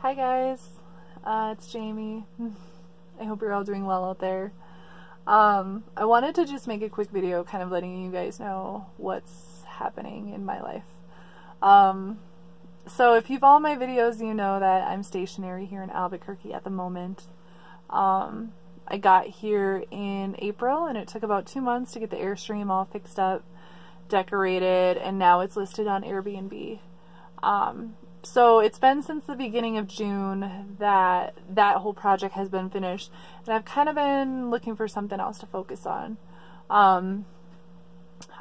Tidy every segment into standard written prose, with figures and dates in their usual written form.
Hi guys, it's Jamie. I hope you're all doing well out there. I wanted to just make a quick video kind of letting you guys know what's happening in my life. So if you follow my videos, you know that I'm stationary here in Albuquerque at the moment. I got here in April and it took about 2 months to get the Airstream all fixed up, decorated, and now it's listed on Airbnb. So it's been since the beginning of June that whole project has been finished, and I've kind of been looking for something else to focus on. I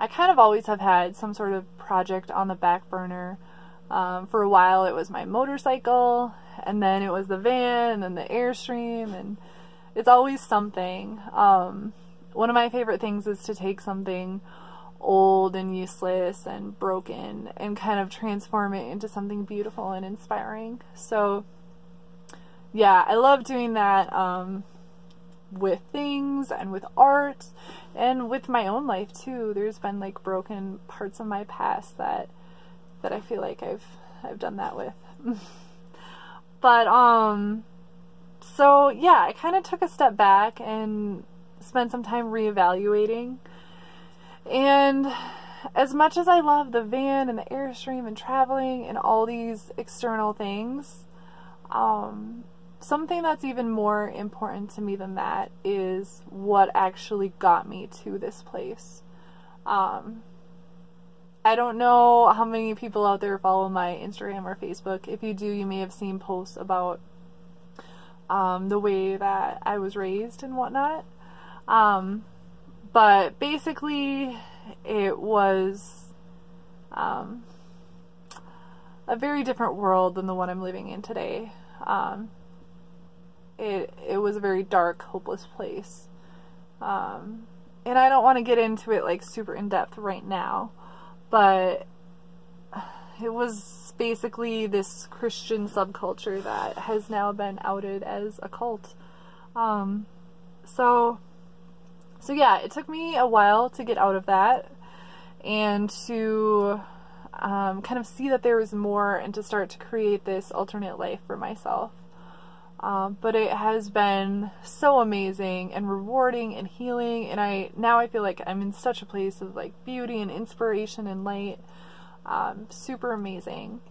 kind of always have had some sort of project on the back burner. For a while it was my motorcycle, and then it was the van, and then the Airstream, and it's always something. One of my favorite things is to take something old and useless and broken and kind of transform it into something beautiful and inspiring. So yeah, I love doing that with things and with art and with my own life too. There's been like broken parts of my past that I feel like I've done that with. But so yeah, I kind of took a step back and spent some time reevaluating. And as much as I love the van and the Airstream and traveling and all these external things, something that's even more important to me than that is what actually got me to this place. I don't know how many people out there follow my Instagram or Facebook. If you do, you may have seen posts about the way that I was raised and whatnot. But basically, it was a very different world than the one I'm living in today. It was a very dark, hopeless place. And I don't want to get into it like super in depth right now, but it was basically this Christian subculture that has now been outed as a cult. So yeah, it took me a while to get out of that and to kind of see that there was more and to start to create this alternate life for myself. But it has been so amazing and rewarding and healing, and now I feel like I'm in such a place of like beauty and inspiration and light. Super amazing.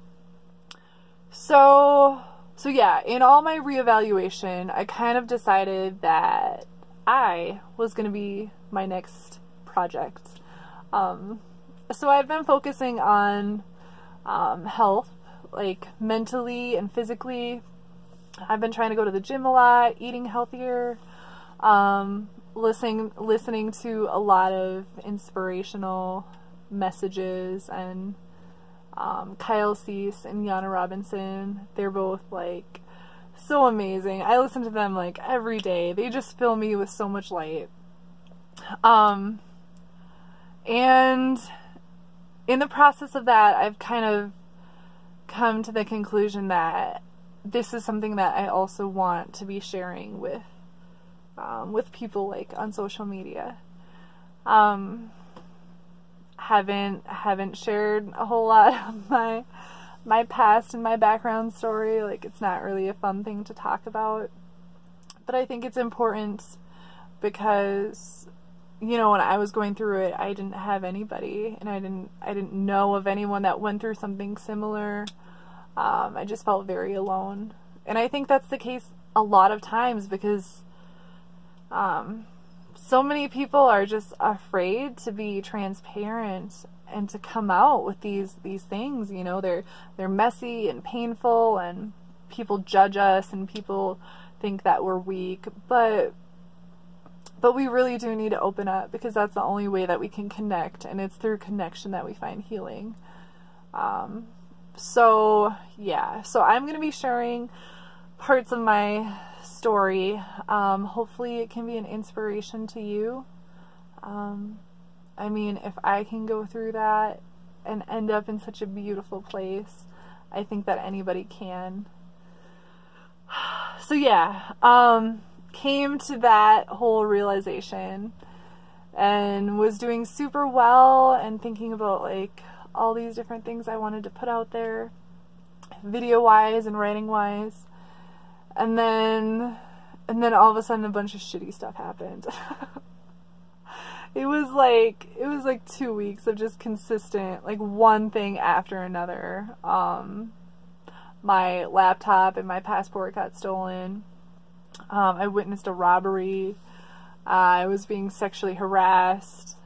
So yeah, in all my reevaluation, I kind of decided that I was going to be my next project. So I've been focusing on health, like mentally and physically. I've been trying to go to the gym a lot, eating healthier, listening to a lot of inspirational messages, and Kyle Cease and Yana Robinson, they're both like so amazing. I listen to them like every day. They just fill me with so much light. And in the process of that, I've kind of come to the conclusion that this is something that I also want to be sharing with people like on social media. Haven't shared a whole lot of my past and my background story. Like, it's not really a fun thing to talk about, but I think it's important because, you know, when I was going through it, I didn't have anybody, and I didn't know of anyone that went through something similar. I just felt very alone, and I think that's the case a lot of times because so many people are just afraid to be transparent and to come out with these things. You know, they're messy and painful, and people judge us and people think that we're weak, but we really do need to open up, because that's the only way that we can connect, and it's through connection that we find healing. So yeah, so I'm going to be sharing parts of my story. Hopefully it can be an inspiration to you. I mean, if I can go through that and end up in such a beautiful place, I think that anybody can. So yeah, came to that whole realization and was doing super well and thinking about like all these different things I wanted to put out there. video-wise and writing-wise. And then all of a sudden a bunch of shitty stuff happened. It was like 2 weeks of just consistent, like, one thing after another. My laptop and my passport got stolen. I witnessed a robbery. I was being sexually harassed.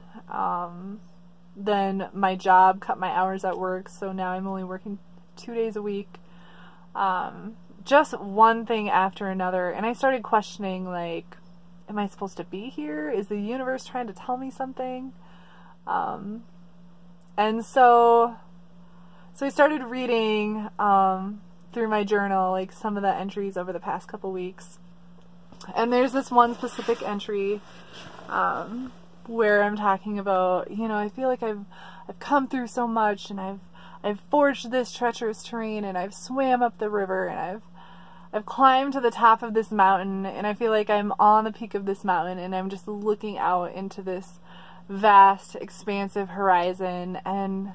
Then my job cut my hours at work, so now I'm only working 2 days a week. Just one thing after another. And I started questioning, like, am I supposed to be here? Is the universe trying to tell me something? And so I started reading through my journal, like, some of the entries over the past couple weeks. And there's this one specific entry where I'm talking about, you know, I feel like I've come through so much, and I've forged this treacherous terrain, and I've swam up the river, and I've climbed to the top of this mountain, and I feel like I'm on the peak of this mountain, and I'm just looking out into this vast, expansive horizon, and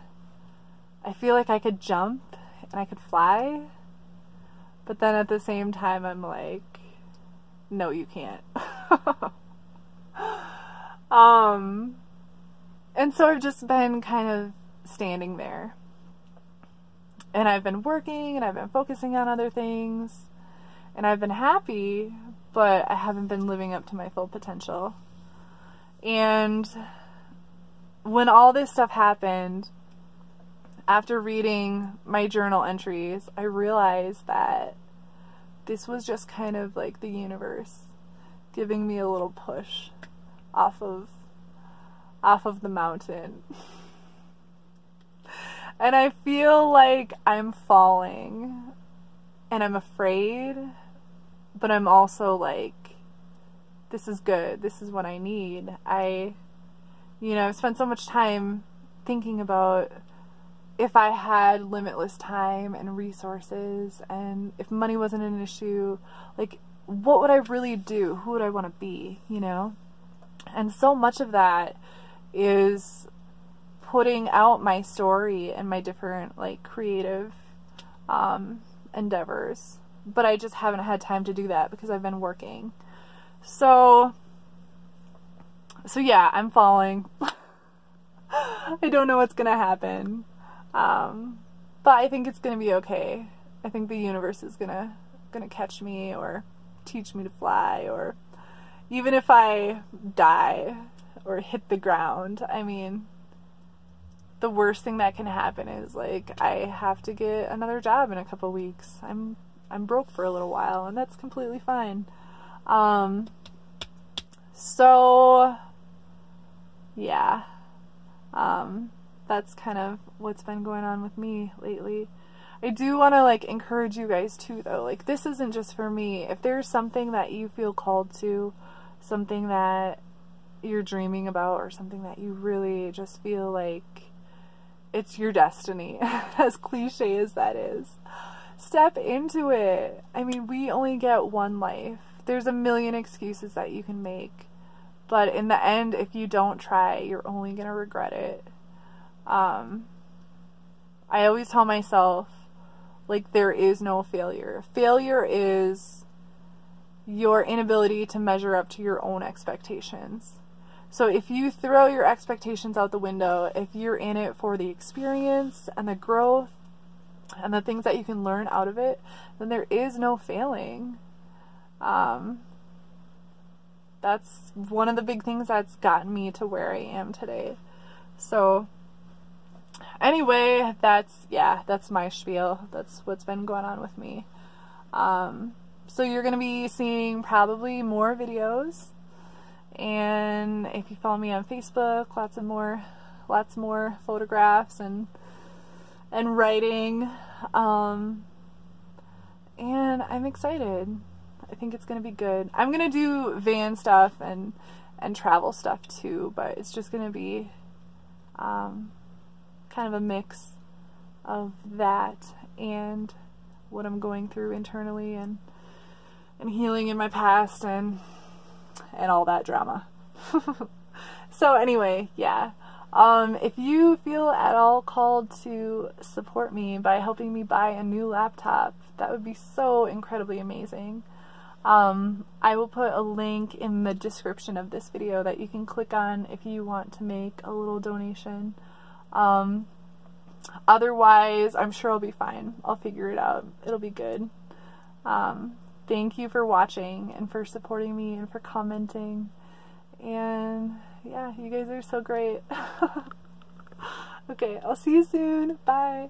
I feel like I could jump and I could fly, but then at the same time I'm like, no, you can't. And so I've just been kind of standing there, and I've been working, and I've been focusing on other things, and I've been happy, but I haven't been living up to my full potential. And when all this stuff happened, after reading my journal entries, I realized that this was just kind of like the universe giving me a little push off of the mountain. And I feel like I'm falling, and I'm afraid, but I'm also like, this is good. This is what I need. I've spent so much time thinking about, if I had limitless time and resources, and if money wasn't an issue, like, what would I really do? Who would I want to be, you know? And so much of that is putting out my story and my different, like, creative endeavors. But I just haven't had time to do that because I've been working. So yeah, I'm falling. I don't know what's gonna happen. But I think it's gonna be okay. I think the universe is gonna catch me, or teach me to fly, or even if I die or hit the ground, I mean, the worst thing that can happen is, like, I have to get another job in a couple weeks. I'm broke for a little while, and that's completely fine. So yeah, that's kind of what's been going on with me lately. I do want to, like, encourage you guys too, though. Like, this isn't just for me. If there's something that you feel called to, something that you're dreaming about, or something that you really just feel like it's your destiny, as cliche as that is, step into it. I mean, we only get one life. There's a million excuses that you can make, but in the end, if you don't try, you're only gonna regret it. I always tell myself, like, there is no failure. Failure is your inability to measure up to your own expectations. So if you throw your expectations out the window, if you're in it for the experience and the growth and the things that you can learn out of it, then there is no failing. That's one of the big things that's gotten me to where I am today. So anyway, that's my spiel. That's what's been going on with me. So you're going to be seeing probably more videos. And if you follow me on Facebook, lots more photographs and writing. And I'm excited. I think it's going to be good. I'm going to do van stuff and travel stuff too, but it's just going to be kind of a mix of that and what I'm going through internally and healing in my past and all that drama. So anyway, yeah. If you feel at all called to support me by helping me buy a new laptop, that would be so incredibly amazing. I will put a link in the description of this video that you can click on if you want to make a little donation. Otherwise, I'm sure I'll be fine. I'll figure it out. It'll be good. Thank you for watching and for supporting me and for commenting. And yeah, you guys are so great. Okay, I'll see you soon. Bye.